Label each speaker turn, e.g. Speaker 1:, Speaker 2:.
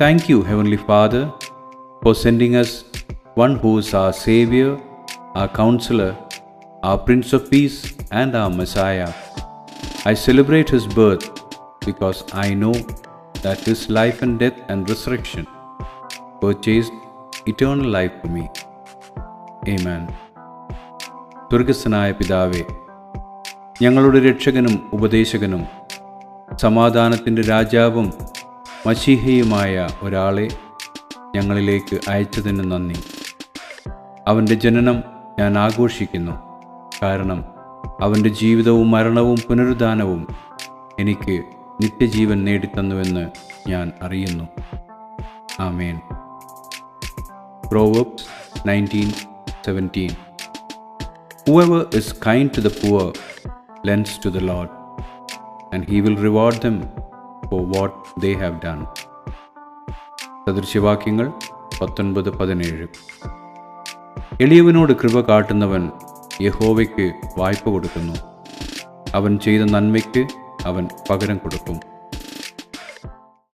Speaker 1: Thank you, Heavenly Father, for sending us one who is our Savior, our Counselor, our Prince of Peace, and our Messiah. I celebrate His birth because I know that His life and death and resurrection purchased eternal life for me. Amen. സ്വർഗ്ഗസ്ഥനായ പിതാവേ, ഞങ്ങളുടെ രക്ഷകനും ഉപദേശകനും സമാധാനത്തിൻ്റെ രാജാവും മശീഹയുമായ ഒരാളെ ഞങ്ങളിലേക്ക് അയച്ചതിന് നന്ദി. അവൻ്റെ ജനനം ഞാൻ ആഘോഷിക്കുന്നു, കാരണം അവൻ്റെ ജീവിതവും മരണവും പുനരുദ്ധാനവും എനിക്ക് നിത്യജീവൻ നേടിത്തന്നുവെന്ന് ഞാൻ അറിയുന്നു. ആമേൻ. Proverbs 19:17. Whoever is kind to the poor lends to the Lord, and He will reward them for what they have done. സദൃശ്യവാക്യങ്ങൾ 19:17. എളിയവനോട് കൃപ കാട്ടുന്നവൻ യഹോവയ്ക്ക് വായ്പ കൊടുക്കുന്നു, അവൻ ചെയ്ത നന്മയ്ക്ക് അവൻ പകരം കൊടുക്കും.